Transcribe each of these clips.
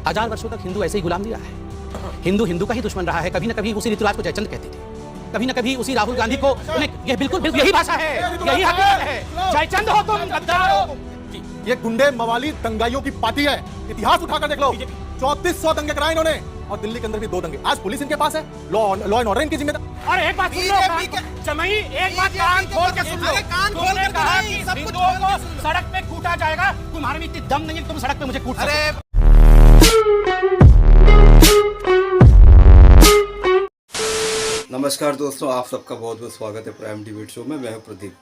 हजार वर्षों तक हिंदू ऐसे ही गुलाम नहीं रहा है। हिंदू हिंदू का ही दुश्मन रहा है। कभी न कभी उसी ऋतुराज को जयचंद कहते थे, कभी न कभी उसी राहुल गांधी को। ये बिल्कुल यही भाषा है, यही हकीकत है। जयचंद हो तुम, गद्दार हो। ये गुंडे मवाली दंगाइयों की पार्टी है। इतिहास उठाकर देख लो, 3400 दंगे कराए इन्होंने, और दिल्ली के अंदर भी 2 दंगे। आज पुलिस इनके पास है, लॉ एंड ऑर्डर इनकी जिम्मेदारी। और एक बात सुन लो जमई, एक बात कान खोल के सुन लो। तुमने कहा कि हिंदुओं को सड़क पे कूटा जाएगा। तुम्हारे में इतनी दम नहीं है तुम सड़क पे मुझे कूट सको। नमस्कार दोस्तों, आप सबका बहुत बहुत स्वागत है प्राइम डिबेट शो में। मैं हूं प्रदीप।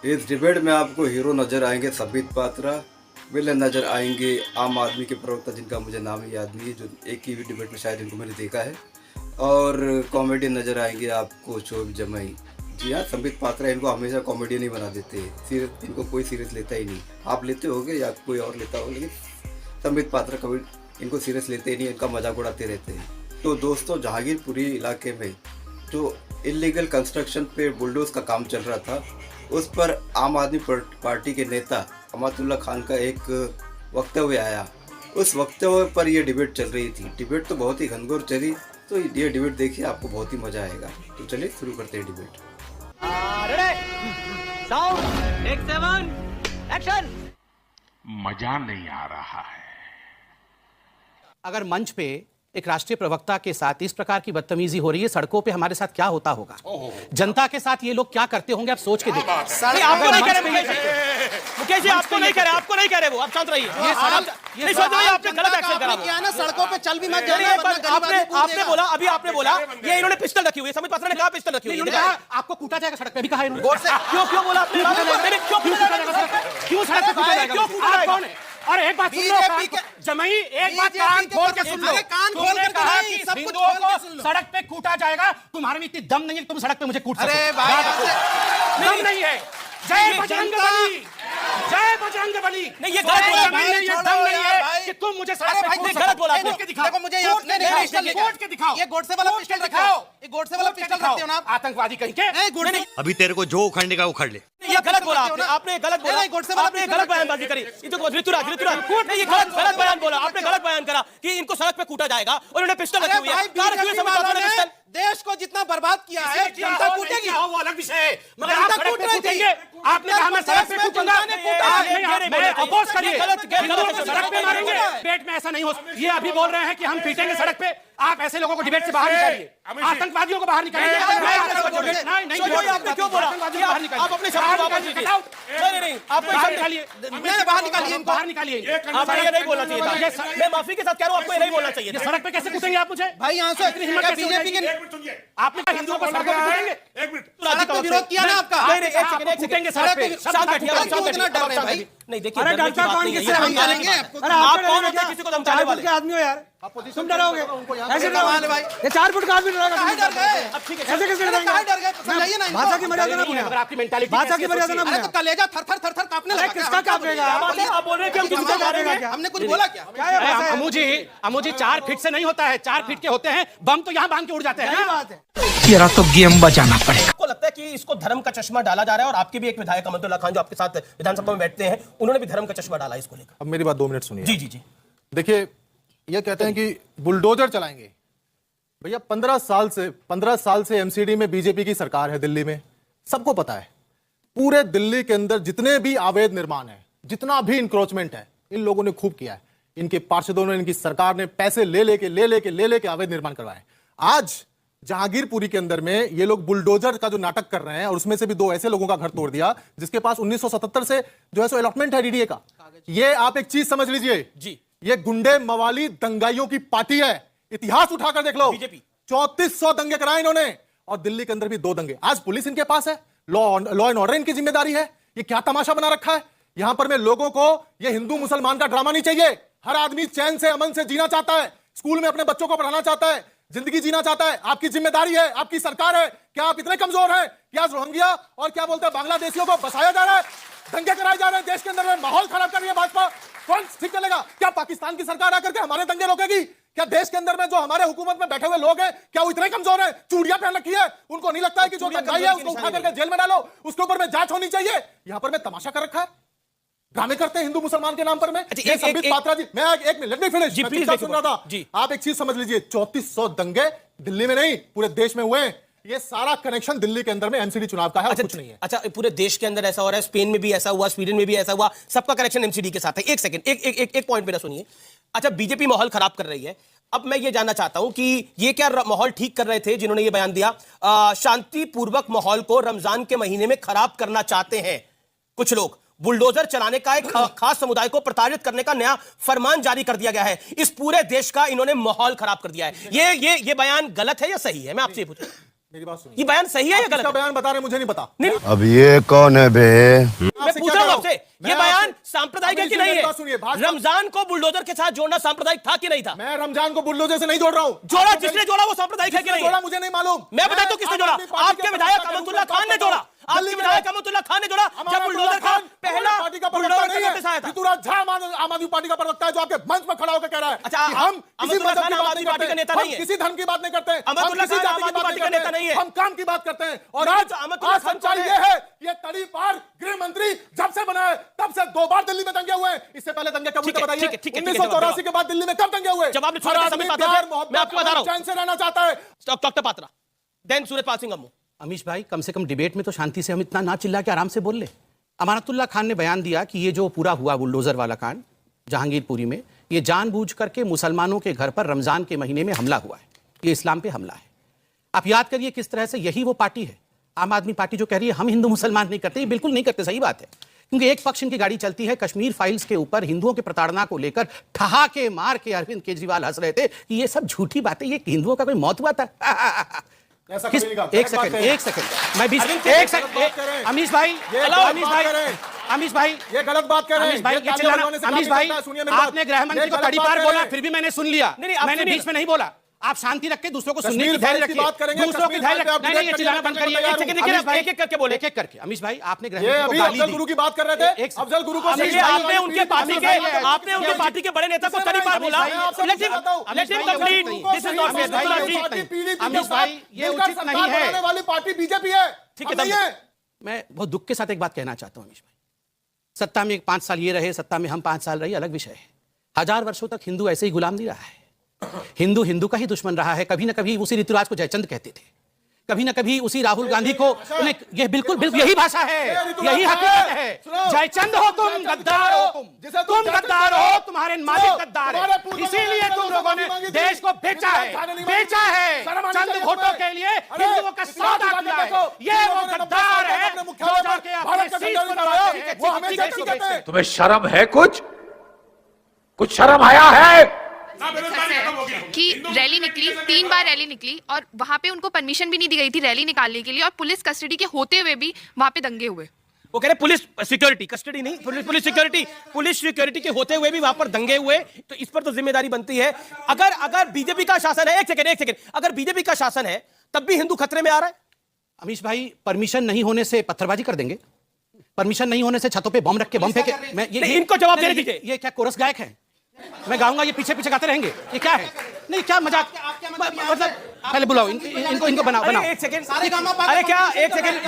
इस डिबेट में आपको हीरो नज़र आएंगे संबित पात्रा, विलेन नज़र आएंगे आम आदमी के प्रवक्ता जिनका मुझे नाम ही याद नहीं है, जो एक ही डिबेट में शायद इनको मैंने देखा है, और कॉमेडियन नज़र आएंगे आपको शोएब जमई। जी हाँ, संबित पात्रा इनको हमेशा कॉमेडियन ही बना देते हैं, सीरियस इनको कोई सीरियस लेता ही नहीं। आप लेते होगे या कोई और लेता हो, लेकिन संबित पात्रा कभी इनको सीरियस लेते ही नहीं, इनका मजाक उड़ाते रहते हैं। तो दोस्तों, जहांगीरपुरी इलाके में जो इलीगल कंस्ट्रक्शन पे बुलडोज का काम चल रहा था, उस पर आम आदमी पार्टी के नेता अमातुल्लाह खान का एक वक्तव्य आया। उस वक्तव्य पर यह डिबेट चल रही थी। डिबेट तो बहुत ही घनघोर चली, तो ये डिबेट देखिए, आपको बहुत ही मजा आएगा। तो चलिए शुरू करते हैं डिबेट। एक्शन। मजा नहीं आ रहा है। अगर मंच पे एक राष्ट्रीय प्रवक्ता के साथ इस प्रकार की बदतमीजी हो रही है, सड़कों पे हमारे साथ क्या होता होगा, जनता के साथ ये लोग क्या करते होंगे, आप सोच के देखिए। आपको नहीं कह रहे मुकेश जी, आपको नहीं कह रहे, आपको नहीं कह रहे वो, आप शांत रहिए। ये सोच रहे आपने गलत एक्शन करा किया ना, सड़कों पे चल भी मत जाना। आपने बोला, अभी आपने बोला ये इन्होंने पिस्टल रखी हुई है। संबित पात्रा ने कहा पिस्टल रखी हुई है, आपको कूटा जाएगा सड़क पे, भी कहा इन्होंने। क्यों बोला आपने? क्यों सड़क पे कूटा जाएगा? आप कौन है? और एक बात सुन लो जमई, एक बात कान खोल के सुन लो। तुमने कहा कि हिंदुओं को सड़क पे कूटा जाएगा। तुम्हारे में इतनी दम नहीं है कि तुम सड़क पे मुझे कूट सको। दम नहीं है। जय बजरंग बली, जय बजरंग बली। नहीं, ये गलत बोला। दम नहीं है कि तुम मुझे सड़क पे कूट सको। गलत बोला। देखो मुझे कोर्ट के दिखाओ, ये गोडसे वाला पिस्टल दिखाओ, ये गोडसे वाला पिस्टल रखते हो ना आप, आतंकवादी कहीं के। अभी तेरे को जो उखाड़ने का उखाड़ ले। ये गलत बोला आपने गलत बोला। आपने गलत बयानबाजी करी। ये तो ऋतुराज नहीं, ये गलत बयान बोला आपने, गलत बयान करा कि इनको सड़क पे कूटा जाएगा और उन्होंने पिस्टल रखी हुई है। देश को जितना बर्बाद किया है, जनता कूटेगी, वो अलग विषय है, मगर आप सड़क पे कूटेंगे। आपने कहा मैं सड़क पे कूटूंगा, अपोज करिए, सड़क पे मारेंगे। पेट में ऐसा नहीं हो। ये अभी बोल रहे हैं कि हम पीटेंगे सड़क पे। आप ऐसे लोगों को डिबेट से बाहर निकालिए, आतंकवादियों को बाहर निकालिए। आपने क्यों बोला? आप अपने शब्द वापस लीजिए। नहीं, आप बाहर निकालिए, बाहर निकालिए, बाहर निकालिए। आप ये नहीं बोलना चाहिए था। मैं माफी के साथ कह रहा हूँ, आपको ये नहीं बोलना चाहिए। सड़क पे कैसे कूटेंगे आप मुझे? भाई यहाँ से बीजेपी के आपने कहा हिंदुओं को सड़क पे कूटेंगे। एक मिनट, सड़क पे विरोध किया ना आपका। नहीं, कूटेंगे सड़क पे। शांत बैठिए, डर रहे भाई। नहीं देखिए, अरे डरता कौन, किससे हम करेंगे? आप कौन होते हैं किसी को धमकाने वाले आदमी हो यार, तुम डरोगे ऐसे डरो भाई। ये 4 फुट का आदमी डरेगा। डर गए? अब ठीक है, ऐसे कैसे डरेंगे? डर गए? समझाइए ना, भाषा की मर्यादा ना भूलें। अगर आपकी मेंटालिटी, भाषा की मर्यादा ना भूलें। तो कलेजा थर थर थर थर कांपने लगा। किसका कांपेगा? आप बोल रहे हैं कि हम किसी को मारेंगे क्या? हमने कुछ बोला क्या? अमू जी 4 फीट से नहीं होता है, 4 फीट के होते हैं। बम तो यहाँ बांध के उड़ जाते हैं। बात है, तेरा तो गेम बजाना पड़ेगा। आपको लगता है कि इसको धर्म का चश्मा डाला जा रहा है? और आपके भी एक विधायक अमातुल्लाह खान जो आपके साथ विधानसभा में बैठते हैं, उन्होंने भी धर्म का चश्मा डाला इसको लेकर। अब मेरी बात 2 मिनट सुनिए। जी जी जी। देखिए, ये कहते हैं कि बुलडोजर चलाएंगे। भैया 15 साल से एमसीडी में बीजेपी की सरकार है दिल्ली में, सबको पता है। पूरे दिल्ली के अंदर जितने भी अवैध निर्माण है, जितना भी इंक्रोचमेंट है, इन लोगों ने खूब किया है। इनके पार्षदों ने, इनकी सरकार ने पैसे ले लेके अवैध निर्माण करवाए। आज जहांगीरपुरी के अंदर में ये लोग बुलडोजर का जो नाटक कर रहे हैं, और उसमें से भी 2 ऐसे लोगों का घर तोड़ दिया जिसके पास 1977 से जो है सो अलॉटमेंट है डीडीए का। ये आप एक चीज समझ लीजिए जी, ये गुंडे मवाली दंगाइयों की पार्टी है। इतिहास उठाकर देख लो, 3400 दंगे कराए इन्होंने, और दिल्ली के अंदर भी 2 दंगे। आज पुलिस इनके पास है, लॉ एंड ऑर्डर इनकी जिम्मेदारी है। ये क्या तमाशा बना रखा है यहां पर? मैं लोगों को ये हिंदू मुसलमान का ड्रामा नहीं चाहिए। हर आदमी चैन से, अमन से जीना चाहता है, स्कूल में अपने बच्चों को पढ़ाना चाहता है, जिंदगी जीना चाहता है। आपकी जिम्मेदारी है, आपकी सरकार है। क्या आप इतने कमजोर हैं? क्या रोहिंग्या और क्या बोलते हैं बांग्लादेशियों को बसाया जा रहा है, दंगे कराए जा रहे हैं देश के अंदर में, माहौल खराब कर रही है भाजपा? कौन ठीक चलेगा? क्या पाकिस्तान की सरकार आकर के हमारे दंगे रोकेगी? क्या देश के अंदर में जो हमारे हुकूमत में बैठे हुए लोग हैं, क्या वो इतने कमजोर हैं? चूड़ियां पहन रखी है, उनको नहीं लगता है कि जो दंगाई है उसको उठा करके जेल में डालो, उसके ऊपर में जांच होनी चाहिए? यहां पर मैं तमाशा कर रखा है। ड्रामे करते हैं हिंदू मुसलमान के नाम पर में। अच्छा, ये एक- संबित एक- पात्रा जी, मैं एक मिनट, लेट मी फिनिश। जी, मैं प्लीज चुपचाप देखिए, सुन रहा था जी। आप एक चीज समझ लीजिए, 3400 दंगे दिल्ली में नहीं पूरे देश में हुए हैं। ये सारा कनेक्शन दिल्ली के अंदर में एमसीडी चुनाव का है, और कुछ नहीं है। अच्छा, पूरे देश के अंदर ऐसा हो रहा है, स्पेन में भी ऐसा हुआ, स्वीडन में भी ऐसा हुआ, सबका कनेक्शन एमसीडी के साथ है। एक सेकंड, एक पॉइंट मेरा सुनिए। अच्छा, बीजेपी माहौल खराब कर रही है। अब मैं ये जानना चाहता हूं कि ये क्या माहौल ठीक कर रहे थे जिन्होंने ये बयान दिया, शांतिपूर्वक माहौल को रमजान के महीने में खराब करना चाहते हैं कुछ लोग, बुलडोजर चलाने का एक खास समुदाय को प्रताड़ित करने का नया फरमान जारी कर दिया गया है, इस पूरे देश का इन्होंने माहौल खराब कर दिया है। ये बयान गलत है या सही है? मैं आपसे ये पूछूं, मेरी बात सुनिए, ये बयान सही है या गलत इसका है? बयान बता रहे, मुझे नहीं पता। नहीं, अब ये कौन है बे? मैं पूछ रहा हूं आपसे, ये बयान सांप्रदायिक है कि नहीं है? सुनिए, रमजान को बुलडोजर के साथ जोड़ना सांप्रदायिक था कि नहीं था? मैं रमजान को बुलडोजर से नहीं जोड़ रहा हूं। जोड़ा, जिसने जोड़ा वो सांप्रदायिक है कि नहीं जोड़ा है? मुझे नहीं मालूम। मैं बताता हूं किसने जोड़ा। आपके विधायक अमतुल्ला खान ने जोड़ा, आपके विधायक अमतुल्ला खान ने जोड़ा, जब बुलडोजर का पहला पार्टी का बुलडोजर प्रवक्ता का नहीं है। नोटिस आया था। ऋतुराज झा आम आदमी पार्टी का प्रवक्ता है, जो आपके मंच पर खड़ा होकर कह रहा है अच्छा, कि हम किसी अमतुल्ला मजहब खान की आम बात आदमी नहीं पार्टी का करते, नेता हम नहीं है। किसी धर्म की बात नहीं करते, हम अमतुल्ला किसी खान जाति आम की आदमी बात पार्टी का नहीं नेता नहीं है। करते, हम काम की बात करते हैं। और नहीं, आज तो अमतुल्ला खान सच्चाई कौन ये है? है, ये तड़ी पार गृह मंत्री जब से बना है तब से 2 बार दिल्ली में दंगे हुए हैं। इससे पहले दंगे कब हुए ठीक है, बताइए? ठीक है, ठीक है, 1984 के बाद दिल्ली में कब दंगे हुए? जब आपने हर छोटे आदमी समय पात्रा प्यार, से- मोहब्बत, मैं आपको बता रहा हूं। चैन से रहना चाहता है। डॉक्टर पात्रा, देन सूर्यपाल सिंह अम्मू। अमीश भाई, कम से कम डिबेट में तो शांति से हम इतना ना चिल्ला के आराम से बोल ले। अमानतुल्लाह खान ने बयान दिया कि ये जो पूरा हुआ बुलडोजर वाला कांड जहांगीरपुरी में, ये जानबूझ करके मुसलमानों के घर पर रमजान के महीने में हमला हुआ है, ये इस्लाम पे हमला है। आप याद करिए किस तरह से यही वो पार्टी है, आम आदमी पार्टी, जो कह रही है हम हिंदू मुसलमान नहीं करते। ये बिल्कुल नहीं करते, सही बात है। क्योंकि एक पक्ष इनकी गाड़ी चलती है, कश्मीर फाइल्स के ऊपर हिंदुओं के प्रताड़ना को लेकर ठहाके मार के अरविंद केजरीवाल हंस रहे थे कि ये सब झूठी बातें, ये हिंदुओं का कोई मौत हुआ था। ऐसा किस, कभी नहीं कहा। एक गलत बात सेकंड, करें। एक सेकंड, मैं भी अरविंद एक केजरीवाल गलत बात सेकंड, करें। अमीश भाई, ये गलत अमीश बात भाई, करें। अमीश भाई, ये गलत बात कर रहे हैं। अमीश भाई, ये ये तालियां चिल्लाना, बजाने से अमीश काफी भाई, लगता है। सुनिए मेरी बात। आपने गृह मंत्री ये को गलत तड़ी बात पार कर बोला, रहे हैं। फिर भी मैंने सुन लिया। नहीं, आप मैंने सुनिए। बीच में नहीं बोला। आप शांति रख के दूसरों को सुनने की कश्मीर धैर्य फाइल्स की रखिए, बात करेंगे, दूसरों की कश्मीर धैर्य फाइल पे आप नहीं, नहीं, ये डिबेट चिल्लाना करने बंद के करिए। लिए एक सेकंड, तैयार हूं। देखिए, एक-एक करके बोले। एक-एक करके। अमीश भाई, आपने गृह ये मंत्री अभी को गाली अफजल दी। गुरु की बात कर रहे थे। एक- अफजल गुरु को देखिए, आपने उनके पार्टी के पार्टी के बड़े नेता को तड़ी पार बोला। Let him complete. This is not Amish भाई, ये उचित नहीं है। वाली पार्टी बीजेपी है। ठीक है, हम नहीं तब- है। मैं बहुत दुख के साथ एक बात कहना चाहता हूं अमीश भाई, सत्ता में 5 साल ये रहे, सत्ता में हम 5 साल रहे, अलग विषय है। 1000 वर्षों तक हिंदू ऐसे ही गुलाम नहीं रहा है। हिंदू हिंदू का ही दुश्मन रहा है। कभी ना कभी उसी ऋतुराज को जयचंद कहते थे, कभी ना कभी उसी राहुल गांधी को ये बिल्कुल बिल्कुल यही भाषा है, यही हकीकत है। जयचंद हो तुम, गद्दार हो तुम गद्दार हो, तुम्हारे मालिक गद्दार है। इसीलिए तुम लोगों ने देश को बेचा है चंद वोटों के लिए, हिंदुओं का सौदा किया है। ये वो गद्दार है जो जाके अपने शीश को दबाते हैं। वो हमें जैसी कहते हैं। तुम्हें शर्म है? कुछ शर्म आया है? कि रैली निकली, 3 बार रैली निकली और वहां पे उनको परमिशन भी नहीं दी गई थी रैली निकालने के लिए, और पुलिस कस्टडी के होते हुए भी वहां पे दंगे हुए। वो कह रहे पुलिस सिक्योरिटी, कस्टडी नहीं, पुलिस सिक्योरिटी के होते हुए भी वहां पर दंगे हुए। तो इस पर तो जिम्मेदारी बनती है। अगर बीजेपी का शासन है, एक सेकंड, अगर बीजेपी का शासन है तब भी हिंदू खतरे में आ रहा है। अमीश भाई, परमिशन नहीं होने से पत्थरबाजी कर देंगे, परमिशन नहीं होने से छतों पे बम रख के बम फेंके। मैं नहीं, इनको जवाब देने दीजिए। ये क्या कोरस गायक है? मैं गाऊंगा, ये पीछे पीछे गाते रहेंगे, ये क्या है? नहीं, क्या मजाक, मतलब पहले बुलाओ इनको बनाओ। एक सेकंड, अरे क्या एक सेकंड,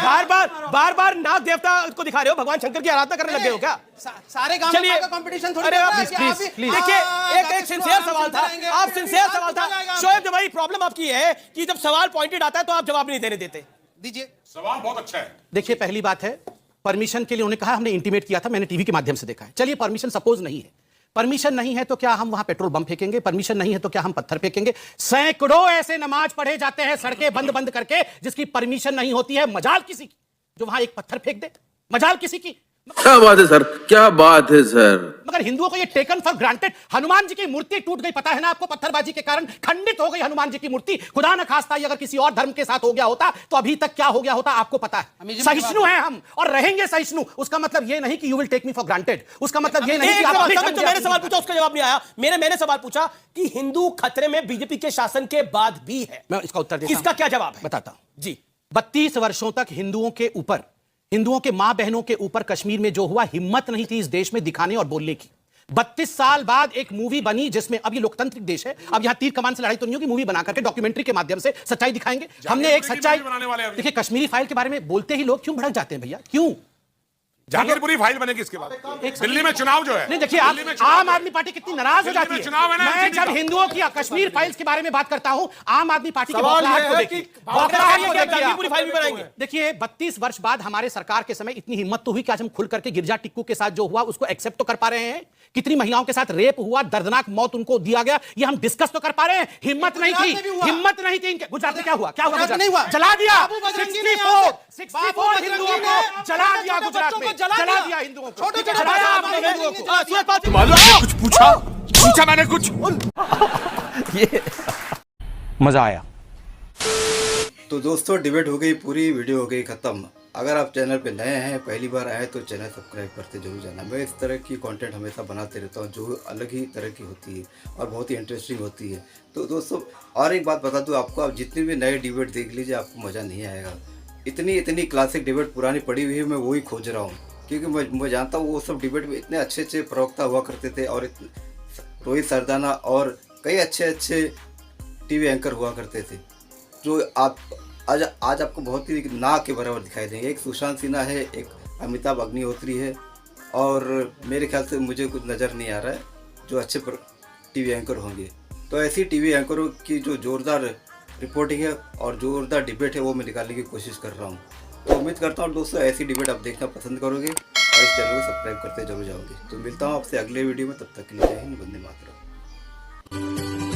बार बार नाग देवता को दिखा रहे हो, भगवान शंकर की आराधना करने लगे हो क्या? सारे गांव चलिए, का कंपटीशन थोड़ी अरे कर आप रहा है कि आप प्लीज, ही- प्लीज। देखिए, एक सिंसियर सवाल था, आप सिंसियर सवाल था। शोएब जो भाई, प्रॉब्लम आपकी है कि जब सवाल पॉइंटेड आता है तो आप जवाब नहीं देने देते। दीजिए। सवाल बहुत अच्छा है। देखिए, पहली बात है, परमिशन के लिए उन्होंने कहा, हमने इंटीमेट किया था, मैंने टीवी के माध्यम से देखा है। चलिए, परमिशन सपोज नहीं है, परमिशन नहीं है तो क्या हम वहां पेट्रोल बम फेंकेंगे? परमिशन नहीं है तो क्या हम पत्थर फेंकेंगे? सैकड़ों ऐसे नमाज पढ़े जाते हैं सड़कें बंद करके, जिसकी परमिशन नहीं होती है। मजाल किसी की जो वहां एक पत्थर फेंक दे, मजाल किसी की। क्या बात है सर, क्या बात है सर। मगर हिंदुओं को ये taken for granted. Hanuman ji की मूर्ति टूट गई, पता है ना आपको, पत्थरबाजी के कारण खंडित हो गई हनुमान जी की मूर्ति। खुदा न खास्ता ये अगर किसी और धर्म के साथ हो गया होता तो अभी तक क्या हो गया होता आपको पता है। सहिष्णु हैं हम और रहेंगे सहिष्णु। उसका मतलब ये नहीं कि you will take me for granted, उसका मतलब ये नहीं कि आप मैंने सवाल पूछा, उसका जवाब नहीं आया। मैंने सवाल पूछा कि हिंदू खतरे में बीजेपी के शासन के बाद भी है। मैं इसका उत्तर देता हूं। इसका क्या जवाब है? बताता हूं जी। 32 वर्षों तक हिंदुओं के ऊपर, हिंदुओं के मां बहनों के ऊपर कश्मीर में जो हुआ, हिम्मत नहीं थी इस देश में दिखाने और बोलने की। 32 साल बाद एक मूवी बनी जिसमें, अब ये लोकतांत्रिक देश है, अब यहां तीर कमान से लड़ाई तो नहीं होगी, मूवी बना करके डॉक्यूमेंट्री के माध्यम से सच्चाई दिखाएंगे। हमने एक सच्चाई, देखिए, कश्मीरी फाइल के बारे में बोलते ही लोग क्यों भड़क जाते हैं भैया? क्यों? जागीरपुरी फाइल बनेगी इसके बाद। दिल्ली में चुनाव जो है, नहीं देखिए, आप आम आदमी पार्टी कितनी नाराज हो जाती है। चुनाव है ना, मैं जब हिंदुओं की कश्मीर फाइल्स के बारे में बात करता हूं, आम आदमी पार्टी के सवाल बौखलाहट यह को है देखिए, कि बौखलाहट को देखिए जागीरपुरी आप। फाइल भी बनाएंगे। देखिए 32 वर्ष बाद हमारे सरकार के समय इतनी हिम्मत तो हुई कि आज हम खुल करके गिरजा टिक्कू के साथ जो हुआ उसको एक्सेप्ट तो कर पा रहे हैं। कितनी महिलाओं के साथ रेप हुआ, दर्दनाक मौत उनको दिया गया, ये हम डिस्कस तो कर पा रहे हैं। हिम्मत नहीं थी, हिम्मत नहीं थी। गुजरात में क्या हुआ? क्या हुआ? गुजरात नहीं हुआ, जला दिया। बाबू बजरंगी ने यहाँ से- 64 बाबू हिंदुओं बजरंगी को ने जला दिया। छोटे गुजरात बच्चों में को जला जला दिया। दिया हिंदुओं को, छोटे-छोटे जलाया बच्चों को आपने हिंदुओं को। मालूम है कुछ पूछा मैंने कुछ। मजा आया। तो दोस्तों डिबेट हो गई पूरी, वीडियो हो गई ख़त्म। अगर आप चैनल पे नए हैं, पहली बार आए तो चैनल सब्सक्राइब करते जरूर जाना। मैं इस तरह की कंटेंट हमेशा बनाते रहता हूँ जो अलग ही तरह की होती है और बहुत ही इंटरेस्टिंग होती है। तो दोस्तों और एक बात बता दूँ आपको, आप जितने भी नए डिबेट देख लीजिए आपको मज़ा नहीं आएगा। इतनी क्लासिक डिबेट पुरानी पड़ी हुई है, मैं वही खोज रहा हूँ क्योंकि मैं जानता हूँ वो सब डिबेट में इतने अच्छे प्रवक्ता हुआ करते थे और रोहित सरदाना और कई अच्छे टीवी एंकर हुआ करते थे जो आप आज आपको बहुत ही ना के बराबर दिखाई देंगे। एक सुशांत सिन्हा है, एक अमिताभ अग्निहोत्री है और मेरे ख्याल से मुझे कुछ नज़र नहीं आ रहा है जो अच्छे टीवी एंकर होंगे। तो ऐसी टीवी एंकरों की जो ज़ोरदार रिपोर्टिंग है और ज़ोरदार डिबेट है वो मैं निकालने की कोशिश कर रहा हूँ। तो उम्मीद करता हूँ दोस्तों ऐसी डिबेट आप देखना पसंद करोगे और इस चैनल को सब्सक्राइब करते जरूर जाओगे। तो मिलता हूँ आपसे अगले वीडियो में, तब तक के लिए जय हिंद, वंदे मातरम।